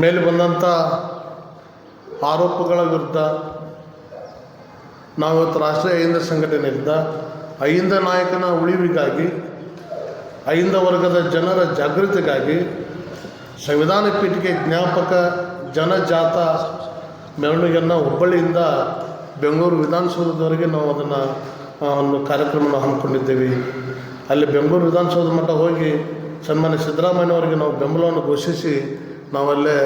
ಮೇಲೆ ಬಂದಂಥ ಆರೋಪಗಳ ವಿರುದ್ಧ ನಾವಿವತ್ತು ರಾಷ್ಟ್ರೀಯ ಅಹಿಂದ ಸಂಘಟನೆಯಿಂದ ಅಹಿಂದ ನಾಯಕನ ಉಳಿವಿಗಾಗಿ, ಅಹಿಂದ ವರ್ಗದ ಜನರ ಜಾಗೃತಿಗಾಗಿ ಸಂವಿಧಾನ ಪೀಠಿಕೆ ಜ್ಞಾಪಕ ಜನಜಾತ ಮೆರವಣಿಗೆಯನ್ನು ಹುಬ್ಬಳ್ಳಿಯಿಂದ ಬೆಂಗಳೂರು ವಿಧಾನಸೌಧದವರೆಗೆ ನಾವು ಅದನ್ನು ಒಂದು ಕಾರ್ಯಕ್ರಮವನ್ನು ಹಮ್ಮಿಕೊಂಡಿದ್ದೇವೆ. ಅಲ್ಲಿ ಬೆಂಗಳೂರು ವಿಧಾನಸೌಧ ಮಟ್ಟ ಹೋಗಿ ಸನ್ಮಾನ್ಯ ಸಿದ್ದರಾಮಯ್ಯನವರಿಗೆ ನಾವು ಬೆಂಬಲವನ್ನು ಘೋಷಿಸಿ ನಾವಲ್ಲೇ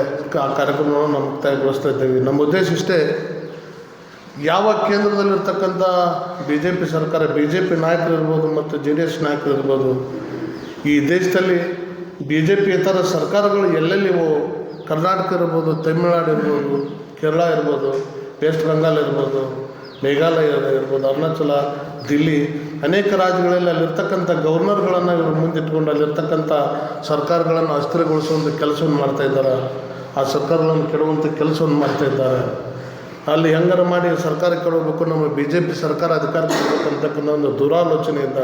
ಆ ಕಾರ್ಯಕ್ರಮವನ್ನು ನಾವು ಮುಕ್ತಾಯಗೊಳಿಸ್ತಾ ಇದ್ದೇವೆ. ನಮ್ಮ ಉದ್ದೇಶ ಇಷ್ಟೇ, ಯಾವ ಕೇಂದ್ರದಲ್ಲಿರ್ತಕ್ಕಂಥ BJP ಸರ್ಕಾರ, BJP ನಾಯಕರಿರ್ಬೋದು ಮತ್ತು JDS ನಾಯಕರಿರ್ಬೋದು, ಈ ದೇಶದಲ್ಲಿ BJP ಇತರ ಸರ್ಕಾರಗಳು ಎಲ್ಲೆಲ್ಲಿವೋ, ಕರ್ನಾಟಕ ಇರ್ಬೋದು, ತಮಿಳುನಾಡು ಇರ್ಬೋದು, ಕೇರಳ ಇರ್ಬೋದು, ವೆಸ್ಟ್ ಬೆಂಗಾಲ್ ಇರ್ಬೋದು, ಮೇಘಾಲಯ ಇರ್ಬೋದು, ಅರುಣಾಚಲ, ದಿಲ್ಲಿ, ಅನೇಕ ರಾಜ್ಯಗಳಲ್ಲಿ ಅಲ್ಲಿರ್ತಕ್ಕಂಥ ಗವರ್ನರ್ಗಳನ್ನು ಇವರು ಮುಂದಿಟ್ಕೊಂಡು ಅಲ್ಲಿರ್ತಕ್ಕಂಥ ಸರ್ಕಾರಗಳನ್ನು ಅಸ್ಥಿರಗೊಳಿಸುವಂಥ ಕೆಲಸವನ್ನು ಮಾಡ್ತಾಯಿದ್ದಾರೆ. ಆ ಸರ್ಕಾರಗಳನ್ನು ಕೆಡುವಂಥ ಕೆಲಸವನ್ನು ಮಾಡ್ತಾಯಿದ್ದಾರೆ. ಅಲ್ಲಿ ಹೆಂಗಾರ ಮಾಡಿ ಸರ್ಕಾರ ಕೆಡಬೇಕು, ನಮ್ಮ BJP ಸರ್ಕಾರ ಅಧಿಕಾರಕ್ಕೆ ಬರಬೇಕಂತಕ್ಕಂಥ ಒಂದು ದುರಾಲೋಚನೆಯಿಂದ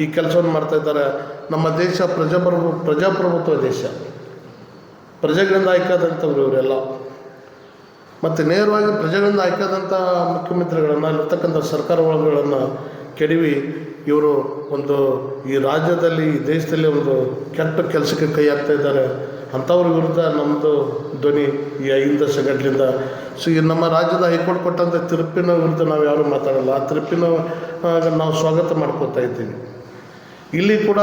ಈ ಕೆಲಸವನ್ನು ಮಾಡ್ತಾಯಿದ್ದಾರೆ. ನಮ್ಮ ದೇಶ ಪ್ರಜಾಪ್ರಭುತ್ವ ದೇಶ, ಪ್ರಜೆಗಳಿಂದ ಆಯ್ಕಾದಂಥವ್ರು ಇವರೆಲ್ಲ. ಮತ್ತು ನೇರವಾಗಿ ಪ್ರಜೆಗಳಿಂದ ಆಯ್ಕಾದಂಥ ಮುಖ್ಯಮಂತ್ರಿಗಳನ್ನು, ಅಲ್ಲಿರ್ತಕ್ಕಂಥ ಸರ್ಕಾರಗಳನ್ನು ಕೆಡವಿ ಇವರು ಒಂದು ಈ ರಾಜ್ಯದಲ್ಲಿ, ಈ ದೇಶದಲ್ಲಿ ಒಂದು ಕೆಟ್ಟ ಕೆಲಸಕ್ಕೆ ಕೈ ಹಾಕ್ತಾ ಇದ್ದಾರೆ. ಅಂಥವ್ರ ವಿರುದ್ಧ ನಮ್ಮದು ಧ್ವನಿ ಈ ಅಹಿಂದ ಸಂಘಟನೆಯಿಂದ. ಸೊ ಈ ನಮ್ಮ ರಾಜ್ಯದ ಹೈಕೋರ್ಟ್ ಕೊಟ್ಟಂಥ ತೀರ್ಪಿನ ವಿರುದ್ಧ ನಾವು ಯಾರೂ ಮಾತಾಡಲ್ಲ. ಆ ತೀರ್ಪಿನ ನಾವು ಸ್ವಾಗತ ಮಾಡ್ಕೋತಾ ಇದ್ದೀವಿ. ಇಲ್ಲಿ ಕೂಡ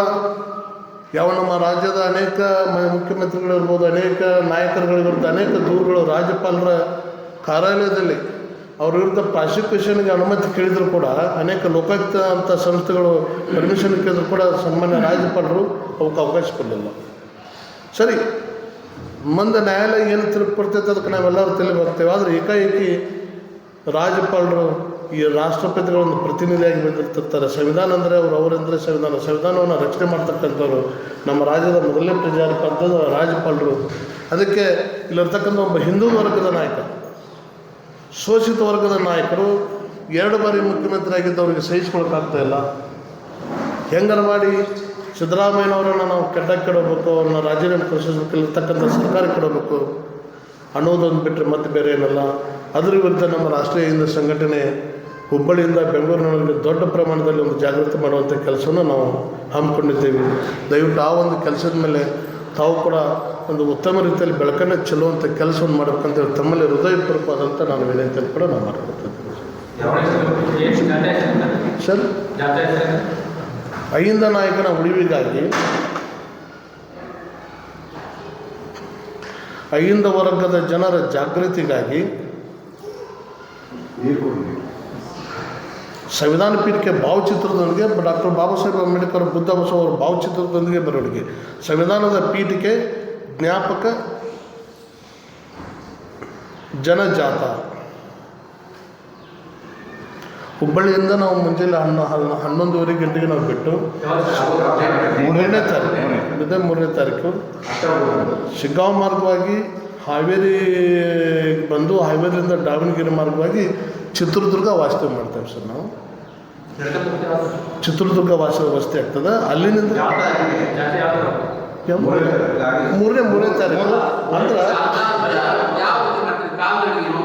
ಯಾವ ನಮ್ಮ ರಾಜ್ಯದ ಅನೇಕ ಮುಖ್ಯಮಂತ್ರಿಗಳಿರ್ಬೋದು, ಅನೇಕ ನಾಯಕರುಗಳ ವಿರುದ್ಧ ಅನೇಕ ದೂರುಗಳು ರಾಜ್ಯಪಾಲರ ಕಾರ್ಯಾಲಯದಲ್ಲಿ ಅವ್ರ ವಿರುದ್ಧ ಪ್ರಾಸಿಕ್ಯೂಷನ್ಗೆ ಅನುಮತಿ ಕೇಳಿದರೂ ಕೂಡ, ಅನೇಕ ಲೋಕಾಯುಕ್ತ ಅಂಥ ಸಂಸ್ಥೆಗಳು ಪರ್ಮಿಷನ್ ಕೇಳಿದ್ರು ಕೂಡ ಸಾಮಾನ್ಯ ರಾಜ್ಯಪಾಲರು ಅವಕ್ಕೆ ಅವಕಾಶ ಕೊಡಲಿಲ್ಲ. ಸರಿ, ಮುಂದೆ ನ್ಯಾಯಾಲಯ ಏನು ತೀರ್ಪು ಕೊಡ್ತೈತೆ ಅದಕ್ಕೆ ನಾವೆಲ್ಲರೂ ತಲೆ ಬರ್ತೇವೆ. ಆದರೆ ಏಕಾಏಕಿ ರಾಜ್ಯಪಾಲರು ಈ ರಾಷ್ಟ್ರಪತಿಗಳೊಂದು ಪ್ರತಿನಿಧಿಯಾಗಿ ಬಂದಿರ್ತಿರ್ತಾರೆ. ಸಂವಿಧಾನ ಅಂದರೆ ಅವರಂದರೆ ಸಂವಿಧಾನವನ್ನು ರಕ್ಷಣೆ ಮಾಡ್ತಕ್ಕಂಥವ್ರು ನಮ್ಮ ರಾಜ್ಯದ ಮೊದಲನೇ ಪ್ರಜಾಪ್ರಭುತ್ವದ ರಾಜ್ಯಪಾಲರು. ಅದಕ್ಕೆ ಇಲ್ಲಿರ್ತಕ್ಕಂಥ ಒಬ್ಬ ಹಿಂದೂ ವರ್ಗದ ನಾಯಕ, ಶೋಷಿತ ವರ್ಗದ ನಾಯಕರು 2 ಬಾರಿ ಮುಖ್ಯಮಂತ್ರಿ ಆಗಿದ್ದವರಿಗೆ ಸಹಿಸ್ಕೊಳಕ್ಕಾಗ್ತಾಯಿಲ್ಲ. ಹೆಂಗಾರ ಮಾಡಿ ಸಿದ್ದರಾಮಯ್ಯನವರನ್ನು ನಾವು ಕೆಡಬೇಕು, ಅವ್ರನ್ನ ರಾಜೀನಾಮೆ ಕೊಡಿಸಬೇಕು, ಇಲ್ಲಿರ್ತಕ್ಕಂಥ ಸರ್ಕಾರ ಕೆಡಬೇಕು ಅನ್ನೋದೊಂದು ಬಿಟ್ಟರೆ ಮತ್ತೆ ಬೇರೆ ಏನಲ್ಲ. ಅದರ ವಿರುದ್ಧ ನಮ್ಮ ರಾಷ್ಟ್ರೀಯ ಹಿಂದೂ ಸಂಘಟನೆ ಹುಬ್ಬಳ್ಳಿಯಿಂದ ಬೆಂಗಳೂರಿನಲ್ಲಿ ದೊಡ್ಡ ಪ್ರಮಾಣದಲ್ಲಿ ಒಂದು ಜಾಗೃತಿ ಮಾಡುವಂಥ ಕೆಲಸವನ್ನು ನಾವು ಹಮ್ಮಿಕೊಂಡಿದ್ದೇವೆ. ದಯವಿಟ್ಟು ಆ ಒಂದು ಕೆಲಸದ ಮೇಲೆ ತಾವು ಕೂಡ ಒಂದು ಉತ್ತಮ ರೀತಿಯಲ್ಲಿ ಬೆಳಕನ್ನು ಚೆಲ್ಲುವಂಥ ಕೆಲಸವನ್ನು ಮಾಡಬೇಕಂತೇಳಿ ತಮ್ಮಲ್ಲಿ ಹೃದಯಪೂರ್ವಕವಾದಂಥ ನಾನು ವಿನಂತಿಯನ್ನು ಕೂಡ ನಾವು ಮಾಡ್ಕೊಳ್ತಿದ್ದೇವೆ. ಸರ್, ಅಹಿಂದ ನಾಯಕನ ಉಳಿವಿಗಾಗಿ, ಅಹಿಂದ ವರ್ಗದ ಜನರ ಜಾಗೃತಿಗಾಗಿ ಸಂವಿಧಾನ ಪೀಠಕ್ಕೆ ಭಾವಚಿತ್ರದೊಂದಿಗೆ ಡಾಕ್ಟರ್ ಬಾಬಾ ಸಾಹೇಬ್ ಅಂಬೇಡ್ಕರ್ ಬುದ್ಧ ಬಸವ ಅವರ ಭಾವಚಿತ್ರದೊಂದಿಗೆ ಮೆರವಣಿಗೆ, ಸಂವಿಧಾನದ ಪೀಠಿಕೆ ಜ್ಞಾಪಕ ಜನಜಾತ. ಹುಬ್ಬಳ್ಳಿಯಿಂದ ನಾವು ಮುಂಜಾನೆ 11:30 ಗಂಟೆಗೆ ನಾವು ಬಿಟ್ಟು 3ನೇ ತಾರೀಕು ಶಿಗ್ಗಾಂವ್ ಮಾರ್ಗವಾಗಿ ಹಾವೇರಿ ಬಂದು, ಹಾವೇರಿಯಿಂದ ದಾವಣಗೆರೆ ಮಾರ್ಗವಾಗಿ ಚಿತ್ರದುರ್ಗ ವಾಸ್ತವ್ಯ ಮಾಡ್ತೇವೆ ಸರ್. ನಾವು ಚಿತ್ರದುರ್ಗ ವಸತಿ ಆಗ್ತದೆ. ಅಲ್ಲಿನಿಂದ 3ನೇ ತಾರೀಕು ಅಂದ್ರೆ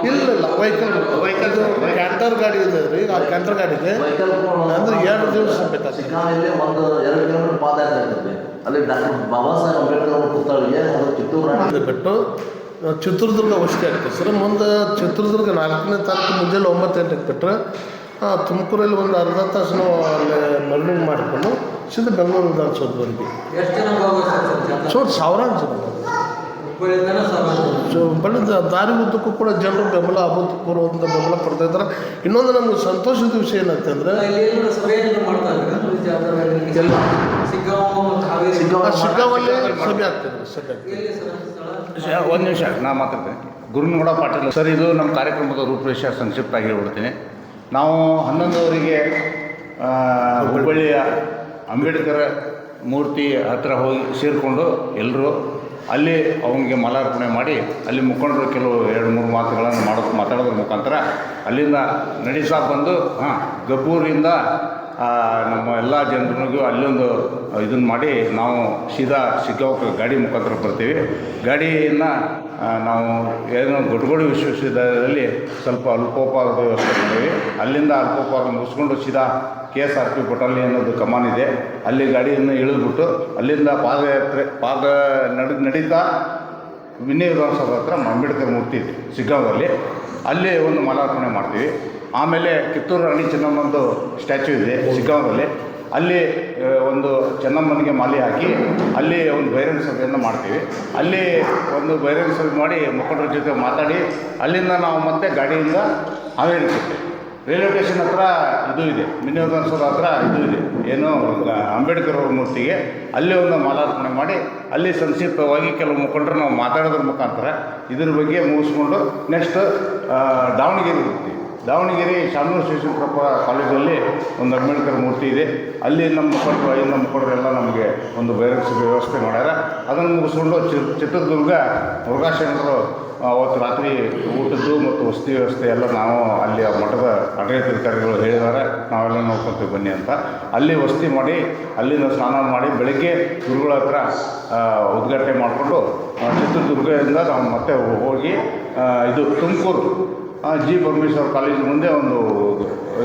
ಇಲ್ಲ ವೆಹಿಕಲ್ ಕ್ಯಾಂಟರ್ ಗಾಡಿ ಇದೆ ರೀ. ಆ ಕ್ಯಾಂಟರ್ ಗಾಡಿಗೆ ಅಂದರೆ 2 ದಿವಸ ಬೇಕಾಗ್ತದೆ. 2 ಕಿಲೋಮೀಟರ್ ಪಾದಯಾತ್ರೆ ಇರ್ತದೆ. ಅಲ್ಲಿ ಡಾಕ್ಟರ್ ಬಾಬಾ ಸಾಹೇಬ್ ಅಂಬೇಡ್ಕರ್ ಅವರ ಪುಸ್ತಕಗಳಿಗೆ ಅದು ಬಿಟ್ಟು ಚಿತ್ರದುರ್ಗ ವಸತಿ ಆಗ್ತದೆ ಸರ್. ಮುಂದೆ ಚಿತ್ರದುರ್ಗ 4ನೇ ತಾರೀಕು ಮುಂಜಾನೆ 9 ಗಂಟೆಗೆ ಬಿಟ್ಟರೆ ತುಮಕೂರಲ್ಲಿ ಒಂದು ಅರ್ಧ ತಾಸು ನಾವು ಅಲ್ಲಿ ಮೆರವಣಿಗೆ ಮಾಡಿಕೊಂಡು ಸೀದಾ ಬೆಂಗಳೂರು ವಿಧಾನಸೌಧವರೆಗೆ ಸಾವಿರಾರು ಜನ. ಬೆಳೆದ ದಾರಿ ಉದ್ದಕ್ಕೂ ಕೂಡ ಜನರು ಬೆಂಬಲ ಅಭೂತಪೂರ್ವದಿಂದ ಬೆಂಬಲ ಕೊಡ್ತಾ ಇದ್ದಾರೆ. ಇನ್ನೊಂದು ನಮ್ಗೆ ಸಂತೋಷದ ವಿಷಯ ಏನಂತಂದರೆ, ಶಿಗ್ಗಾಂವಲ್ಲಿ ಸಭೆ ಆಗ್ತದೆ. ಒಂದು ನಿಮಿಷ ನಾ ಮಾತಾಡ್ತೇನೆ. ಗುರುನಗೌಡ ಪಾಟೀಲ್ ಸರ್, ಇದು ನಮ್ಮ ಕಾರ್ಯಕ್ರಮದ ರೂಪರೇಷ ಸಂಕ್ಷಿಪ್ತವಾಗಿ ಹೇಳ್ಬಿಡ್ತೀನಿ. ನಾವು 11:00 ಹುಬ್ಬಳ್ಳಿಯ ಅಂಬೇಡ್ಕರ್ ಮೂರ್ತಿ ಹತ್ತಿರ ಹೋಗಿ ಸೇರಿಕೊಂಡು ಎಲ್ಲರೂ ಅಲ್ಲಿ ಅವನಿಗೆ ಮಾಲಾರ್ಪಣೆ ಮಾಡಿ, ಅಲ್ಲಿ ಮುಖಂಡರು ಕೆಲವು 2-3 ಮಾತುಗಳನ್ನು ಮಾತಾಡೋದ್ರ ಮುಖಾಂತರ ಅಲ್ಲಿಂದ ನಡೆಸ್ತಾ ಬಂದು ಗಬ್ಬೂರಿಂದ ನಮ್ಮ ಎಲ್ಲ ಜನರಿಗೂ ಅಲ್ಲೊಂದು ಇದನ್ನು ಮಾಡಿ ನಾವು ಸೀದಾ ಶಿಗ್ಗಾಂವಕ್ಕೆ ಗಾಡಿ ಮುಖಾಂತರ ಬರ್ತೀವಿ. ಗಾಡಿಯನ್ನು ನಾವು ಏನೋ ದೊಡ್ಡಗೋಡು ವಿಶ್ವವಿದ್ಯಾಲಯದಲ್ಲಿ ಸ್ವಲ್ಪ ಅಲ್ಪೋಪಹಾರದ ವ್ಯವಸ್ಥೆ ಮಾಡಿದ್ದೀವಿ. ಅಲ್ಲಿಂದ ಅಲ್ಪೋಪಹಾರ ಮುಗಿಸ್ಕೊಂಡು ಸೀದಾ KSRP ಬಟಾಲಿ ಅನ್ನೋದು ಕಮಾನ್ ಇದೆ, ಅಲ್ಲಿ ಗಾಡಿಯನ್ನು ಇಳಿದ್ಬಿಟ್ಟು ಅಲ್ಲಿಂದ ಪಾದಯಾತ್ರೆ ನಡೀತಾ ವಿನಯ ವಿಧಾನಸೌಧ ಹತ್ರ ಅಂಬೇಡ್ಕರ್ ಮೂರ್ತಿ ಇದೆ ಶಿಗ್ಗಾಂವದಲ್ಲಿ, ಅಲ್ಲಿ ಒಂದು ಮಾಲಾರ್ಪಣೆ ಮಾಡ್ತೀವಿ. ಆಮೇಲೆ ಕಿತ್ತೂರು ರಾಣಿ ಚೆನ್ನಮ್ಮಂದು ಸ್ಟ್ಯಾಚ್ಯೂ ಇದೆ ಶಿಗ್ಗಾಂವದಲ್ಲಿ, ಅಲ್ಲಿ ಒಂದು ಚೆನ್ನಮ್ಮನಿಗೆ ಮಾಲೆ ಹಾಕಿ ಅಲ್ಲಿ ಒಂದು ಬಹಿರಂಗ ಸಭೆಯನ್ನು ಮಾಡ್ತೀವಿ. ಅಲ್ಲಿ ಒಂದು ಬಹಿರಂಗ ಸಭೆ ಮಾಡಿ ಮುಖಂಡರ ಜೊತೆ ಮಾತಾಡಿ ಅಲ್ಲಿಂದ ನಾವು ಮತ್ತೆ ಗಾಡಿಯಿಂದ ಹಾವೇರಿ ಹೋಗ್ತೀವಿ. ರೈಲ್ವೆ ಸ್ಟೇಷನ್ ಹತ್ರ ಇದು ಇದೆ, ವಿನಯ ವಿಧಾನಸೌಧ ಹತ್ರ ಇದು ಇದೆ, ಏನು ಅಂಬೇಡ್ಕರ್ ಅವ್ರ ಮೂರ್ತಿಗೆ ಅಲ್ಲಿ ಒಂದು ಮಾಲಾರ್ಪಣೆ ಮಾಡಿ ಅಲ್ಲಿ ಸಂಕ್ಷಿಪ್ತವಾಗಿ ಕೆಲವು ಮುಖಂಡರು ನಾವು ಮಾತಾಡೋದ್ರ ಮುಖಾಂತರ ಇದ್ರ ಬಗ್ಗೆ ಮುಗಿಸ್ಕೊಂಡು ನೆಕ್ಸ್ಟ್ ದಾವಣಗೆರೆ ಹೋಗ್ತೀವಿ. ದಾವಣಗೆರೆ ಶಾಮನೂರು ಶಿವಶಂಕರಪ್ಪ ಕಾಲೇಜಲ್ಲಿ ಒಂದು ಅಂಬೇಡ್ಕರ್ ಮೂರ್ತಿ ಇದೆ, ಅಲ್ಲಿ ನಮ್ಮ ಮುಖಂಡರು ಎಲ್ಲ ನಮಗೆ ಒಂದು ಬಹಿರಂಗ ಸಭೆ ವ್ಯವಸ್ಥೆ ಮಾಡ್ಯಾರ. ಅದನ್ನು ಮುಗಿಸ್ಕೊಂಡು ಚಿತ್ರದುರ್ಗ ಮುರುಘಾಶರಣರು ಅವತ್ತು ರಾತ್ರಿ ಊಟದ್ದು ಮತ್ತು ವಸತಿ ವ್ಯವಸ್ಥೆ ಎಲ್ಲ ನಾವು ಅಲ್ಲಿ ಮಠದ ಆಡಳಿತಾಧಿಕಾರಿಗಳು ಹೇಳಿದ್ದಾರೆ, ನಾವೆಲ್ಲ ನೋಡ್ಕೊತೀವಿ ಬನ್ನಿ ಅಂತ. ಅಲ್ಲಿ ವಸತಿ ಮಾಡಿ ಅಲ್ಲಿಂದ ಸ್ನಾನ ಮಾಡಿ ಬೆಳಗ್ಗೆ ಗುರುಗಳ ಹತ್ರ ಉದ್ಘಾಟನೆ ಮಾಡಿಕೊಂಡು ಚಿತ್ರದುರ್ಗದಿಂದ ನಾವು ಮತ್ತೆ ಹೋಗಿ ಇದು ತುಮಕೂರು G. ಪರಮೇಶ್ವರ್ ಕಾಲೇಜ್ ಮುಂದೆ ಒಂದು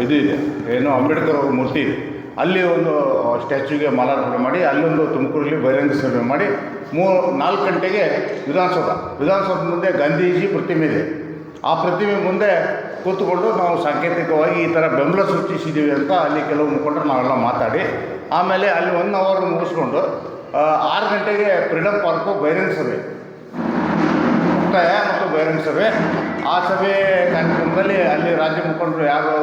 ಇದು ಇದೆ, ಏನು ಅಂಬೇಡ್ಕರ್ ಅವ್ರ ಮೂರ್ತಿ ಇದೆ, ಅಲ್ಲಿ ಒಂದು ಸ್ಟ್ಯಾಚ್ಯೂಗೆ ಮಾಲಾರ್ಪಣೆ ಮಾಡಿ ಅಲ್ಲೊಂದು ತುಮಕೂರಲ್ಲಿ ಬಹಿರಂಗ ಸಭೆ ಮಾಡಿ 4 ಗಂಟೆಗೆ ವಿಧಾನಸೌಧ ಮುಂದೆ ಗಾಂಧೀಜಿ ಪ್ರತಿಮೆ ಇದೆ. ಆ ಪ್ರತಿಮೆ ಮುಂದೆ ಕೂತ್ಕೊಂಡು ನಾವು ಸಾಂಕೇತಿಕವಾಗಿ ಈ ಥರ ಬೆಂಬಲ ಸೂಚಿಸಿದ್ದೀವಿ ಅಂತ ಅಲ್ಲಿ ಕೆಲವು ಮುಖಂಡರು ನಾವೆಲ್ಲ ಮಾತಾಡಿ ಆಮೇಲೆ ಅಲ್ಲಿ 1 ಅವರ್ ಮುಗಿಸ್ಕೊಂಡು 6 ಗಂಟೆಗೆ ಫ್ರೀಡಮ್ ಪಾರ್ಕು ಬಹಿರಂಗ ಸಭೆ ಮುಕ್ತಾಯ ಮತ್ತು ಬಹಿರಂಗ ಸಭೆ. ಆ ಸಭೆ ಕಾರ್ಯಕ್ರಮದಲ್ಲಿ ಅಲ್ಲಿ ರಾಜ್ಯ ಮುಖಂಡರು ಯಾರು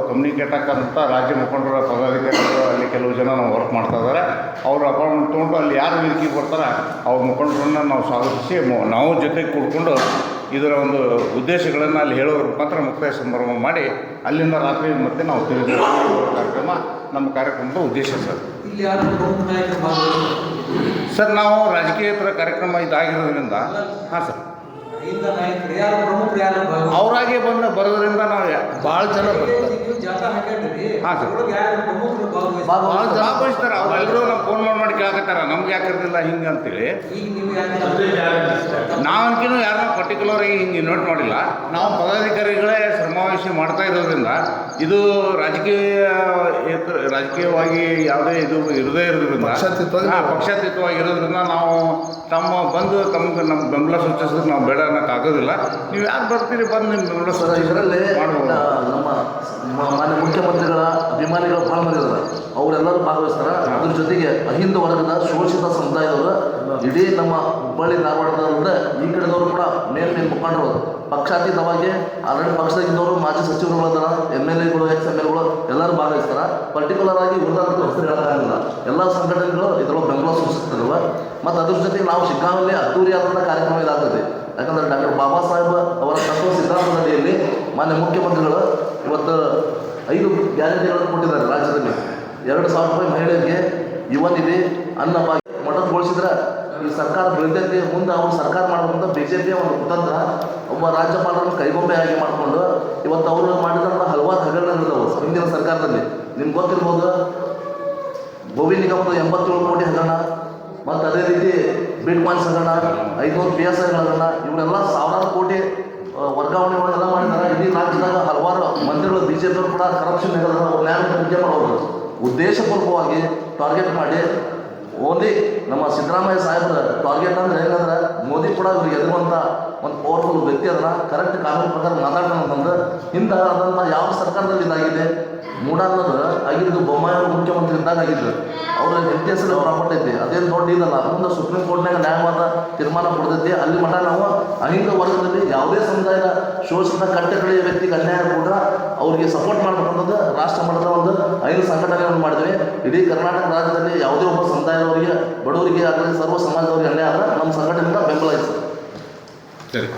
ಕಮ್ಯುನಿಕೇಟ್ ಹಾಕೋಂಥ ರಾಜ್ಯ ಮುಖಂಡರ ಪದಾಧಿಕಾರಿಗಳು ಅಲ್ಲಿ ಕೆಲವು ಜನ ನಾವು ವರ್ಕ್ ಮಾಡ್ತಾ ಇದ್ದಾರೆ, ಅವರು ಅಪಾಯಿಂಟ್ಮೆಂಟ್ ತೊಗೊಂಡು ಅಲ್ಲಿ ಯಾರು ವೇದಿಕೆಗೆ ಬರ್ತಾರೆ ಅವ್ರ ಮುಖಂಡರನ್ನು ನಾವು ಸ್ವಾಗತಿಸಿ ನಾವು ಜೊತೆಗೆ ಕೂಡ್ಕೊಂಡು ಇದರ ಒಂದು ಉದ್ದೇಶಗಳನ್ನು ಅಲ್ಲಿ ಹೇಳೋದ್ರ ಮುಖಾಂತರ ಮುಕ್ತಾಯ ಸಮಾರಂಭ ಮಾಡಿ ಅಲ್ಲಿಂದ ರಾತ್ರಿ ಮತ್ತೆ ನಾವು ತಿರುಗಿ ನಮ್ಮ ಕಾರ್ಯಕ್ರಮದ ಉದ್ದೇಶ ಸರ್. ಇಲ್ಲಿ ಯಾರು ಪ್ರಮುಖ ನಾಯಕರು ಸರ್ ನಾವು ರಾಜಕೀಯೇತರ ಕಾರ್ಯಕ್ರಮ ಇದಾಗಿರೋದ್ರಿಂದ ಹಾಂ ಸರ್ ನಾಯಕರು ಯಾರು ಪ್ರಮುಖರು ಯಾರು ಅವರಾಗೆ ಬರೋದ್ರಿಂದ ನಾವು ಭಾಳ ಜನ ಬರ್ತಾರೆ. ಜಾಥಾ ಹಾಕಿದ್ರಿ ಹಾಂ ಸರ್ ಯಾರು ಪ್ರಮುಖರು ಭಾಳ ಜನ ಭಾಗವಹಿಸ್ತಾರೆ. ಅವರೆಲ್ಲರೂ ನಾವು ಫೋನ್ ಮಾಡಿ ಕೇಳಕತ್ತಾರ ನಮ್ಗೆ ಯಾಕೆ ಇರ್ತಿಲ್ಲ ಹಿಂಗೆ ಅಂತೇಳಿ. ಈಗ ನೀವು ನಾವನ್ಕಿನ್ನೂ ಯಾರನ್ನ ಪರ್ಟಿಕ್ಯುಲರಾಗಿ ಹಿಂಗೆ ಇನ್ವೈಟ್ ಮಾಡಿಲ್ಲ. ನಾವು ಪದಾಧಿಕಾರಿಗಳೇ ಸಮಾವೇಶ ಮಾಡ್ತಾ ಇರೋದ್ರಿಂದ ಇದು ರಾಜಕೀಯವಾಗಿ ಯಾವುದೇ ಇದು ಇರದೇ ಇರೋದ್ರಿಂದ ಪಕ್ಷಾತೀತವಾಗಿ ಇರೋದ್ರಿಂದ ನಾವು ತಮ್ಗೆ ನಮ್ಮ ಬೆಂಬಲ ಸೂಚಿಸಿದ್ರೆ ನಾವು ಬೇಡ ಅನ್ನೋಕ್ಕಾಗೋದಿಲ್ಲ. ನೀವು ಯಾರು ಬರ್ತೀರಿ ಬಂದು ನಿಮ್ಮ ಬೆಂಬಲ ಇದರಲ್ಲಿ ನಮ್ಮ ಮಾನ್ಯ ಮುಖ್ಯಮಂತ್ರಿಗಳ ಅಭಿಮಾನಿಗಳು ಭಾಳ ಮಂದಿ ಇದ್ದಾರೆ, ಅವರೆಲ್ಲರೂ ಭಾಗವಹಿಸ್ತಾರೆ. ಅದ್ರ ಜೊತೆಗೆ ಅಹಿಂದ ವರ್ಗದ ಶೋಷಿತ ಸಮುದಾಯದವರು ಇಡೀ ನಮ್ಮ ಹುಬ್ಬಳ್ಳಿ ಧಾರವಾಡದವರಿಂದ ಈ ಕಡೆದವರು ಕೂಡ ಮೇನ್ ಮುಖಂಡರು ಪಕ್ಷಾತೀತವಾಗಿ ಆಲ್ರೆಡಿ ಪಕ್ಷದಾಗಿದ್ದವರು ಮಾಜಿ ಸಚಿವರುಗಳದಾರ, MLAಗಳು XMLಗಳು ಎಲ್ಲರೂ ಭಾಗವಹಿಸ್ತಾರೆ. ಪರ್ಟಿಕ್ಯುಲರ್ ಆಗಿ ಉಳಿದಂಥ ಹೆಸರು ಹೇಳೋಕ್ಕಾಗಲ್ಲ, ಎಲ್ಲ ಸಂಘಟನೆಗಳು ಇದರೊಳಗೆ ಬೆಂಬಲ ಸೂಚಿಸ್ತಿರುವ. ಮತ್ತು ಅದ್ರ ಜೊತೆಗೆ ನಾವು ಶಿಗ್ಗಾಂವಲ್ಲಿ ಅದ್ದೂರಿಯಾದಂಥ ಕಾರ್ಯಕ್ರಮ ಇದಾಗ್ತದೆ. ಯಾಕಂದರೆ ಡಾಕ್ಟರ್ ಬಾಬಾ ಸಾಹೇಬ್ ಅವರ ತತ್ವ ಸಿದ್ಧಾಂತದಡಿಯಲ್ಲಿ ಮಾನ್ಯ ಮುಖ್ಯಮಂತ್ರಿಗಳು ಇವತ್ತು 5 ಗ್ಯಾರಂಟಿಗಳನ್ನು ಕೊಟ್ಟಿದ್ದಾರೆ ರಾಜ್ಯದಲ್ಲಿ. 2,000 ರೂಪಾಯಿ ಮಹಿಳೆಯರಿಗೆ, ಯುವ ನಿಧಿ, ಅನ್ನಭಾಗ್ಯ ಮಠದಗೊಳಿಸಿದ್ರೆ ಈ ಸರ್ಕಾರ ಬೆಳೆದಕ್ಕೆ ಮುಂದೆ ಅವರು ಸರ್ಕಾರ ಮಾಡುವಂಥ BJPಯ ಒಂದು ಕುತಂತ್ರ ಒಬ್ಬ ರಾಜ್ಯಪಾಲರನ್ನು ಕೈಗೊಂಬೆಯಾಗಿ ಮಾಡಿಕೊಂಡು ಇವತ್ತು ಅವರು ಮಾಡಿದಂಥ ಹಲವಾರು ಹಗರಣಗಳಿದ್ದಾವೆ ಹಿಂದಿನ ಸರ್ಕಾರದಲ್ಲಿ. ನಿಮ್ಗೆ ಗೊತ್ತಿರ್ಬೋದು, ಗೋವಿ ನಿಗಮದ 87 ಕೋಟಿ ಹಗರಣ, ಮತ್ತು ಅದೇ ರೀತಿ ಬಿಟ್ ಕಾಯಿನ್ಸ್ ಹಗರಣ, 500 PSI ಹಗರಣ, ಇವರೆಲ್ಲ ಸಾವಿರಾರು ಕೋಟಿ ವರ್ಗಾವಣೆಗಳೆಲ್ಲ ಮಾಡಿದ್ದಾರೆ. ಇಡೀ ರಾಜ್ಯದಾಗ ಹಲವಾರು ಮಂತ್ರಿಗಳು BJP ಕೂಡ ಕರಪ್ಷನ್ ಹೇಳಿದ್ರೆ ಅವ್ರು ನ್ಯಾಯ ಮುಖ್ಯ ಮಾಡೋರು ಉದ್ದೇಶಪೂರ್ವಕವಾಗಿ ಟಾರ್ಗೆಟ್ ಮಾಡಿ ಓನ್ಲಿ ನಮ್ಮ ಸಿದ್ದರಾಮಯ್ಯ ಸಾಹೇಬ್ರ ಟಾರ್ಗೆಟ್ ಅಂದರೆ ಏನಂದ್ರೆ ಮೋದಿ ಕೂಡ ಇವ್ರಿಗೆ ಎದುರುವಂಥ ಒಂದು ಪವರ್ಫುಲ್ ವ್ಯಕ್ತಿ ಅದನ್ನು ಕರೆಕ್ಟ್ ಕಾನೂನು ಪ್ರಕಾರ ಮಾತಾಡ್ಕೊಂಡ್ರೆ ಇಂತಹ ಆದಂಥ ಯಾವ ಸರ್ಕಾರದಲ್ಲಿ ಇದಾಗಿದೆ. ಮೂಡಾನ್ನೋದು ಆಗಿದ್ದು ಬೊಮ್ಮಾಯಿ ಮುಖ್ಯಮಂತ್ರಿ ಇದ್ದಾಗ ಆಗಿದ್ದು, ಅವ್ರ ಹೆಂಡತಿಯಸಲ್ಲಿ ಪ್ರಾಪರ್ಟಿ ಐತಿ, ಅದೇನು ದೊಡ್ಡ ಇದಲ್ಲ. ಮುಂದೆ ಸುಪ್ರೀಂ ಕೋರ್ಟ್ನಾಗ ನ್ಯಾಯವಾದ ತೀರ್ಮಾನ ಕೊಡ್ತೈತಿ. ಅಲ್ಲಿ ಮಠ ನಾವು ಅಹಿಂದ ವರ್ಗದಲ್ಲಿ ಯಾವುದೇ ಸಮುದಾಯದ ಶೋಷಿತ ಕಟ್ಟಕಡೆಯ ವ್ಯಕ್ತಿಗೆ ಅನ್ಯಾಯ ಕೂಡ ಅವ್ರಿಗೆ ಸಪೋರ್ಟ್ ಮಾಡಬೇಕನ್ನೋದು ರಾಷ್ಟ್ರ ಮಟ್ಟದ ಒಂದು 5 ಸಂಘಟನೆಗಳನ್ನು ಮಾಡಿದ್ವಿ. ಇಡೀ ಕರ್ನಾಟಕ ರಾಜ್ಯದಲ್ಲಿ ಯಾವುದೇ ಒಬ್ಬ ಸಮುದಾಯದವರಿಗೆ, ಬಡವರಿಗೆ ಆಗಲಿ ಸರ್ವ ಸಮಾಜದವರಿಗೆ ಅನ್ಯಾಯ ಆದರೆ ನಮ್ಮ ಸಂಘಟನೆಯಿಂದ ಬೆಂಬಲ ಇದೆ ಸರ್. ಸರಿ.